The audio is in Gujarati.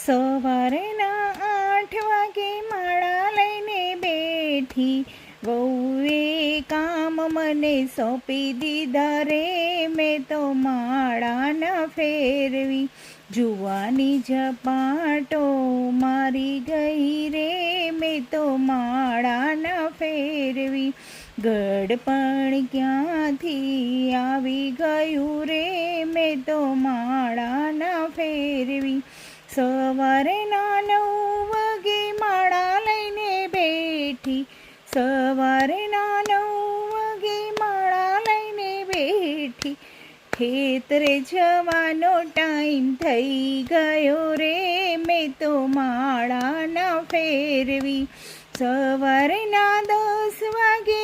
સવારના 8 વાગે માળા લઈને બેઠી, વહુએ કામ મને સોંપી દીધા રે, મેં તો માળા ન ફેરવી. જુવાની ઝપાટો મારી ગઈ રે, મેં તો માળા ન ફેરવી. ગળપણ ક્યાંથી આવી ગયું રે, મેં તો માળા ન ફેરવી. સવારના 9 વાગે માળા લઈને બેઠી, સવારના 9 વાગે માળા લઈને બેઠી. ખેતરે જવાનો ટાઈમ થઈ ગયો રે, મેં તો માળા ન ફેરવી. સવારના 10 વાગે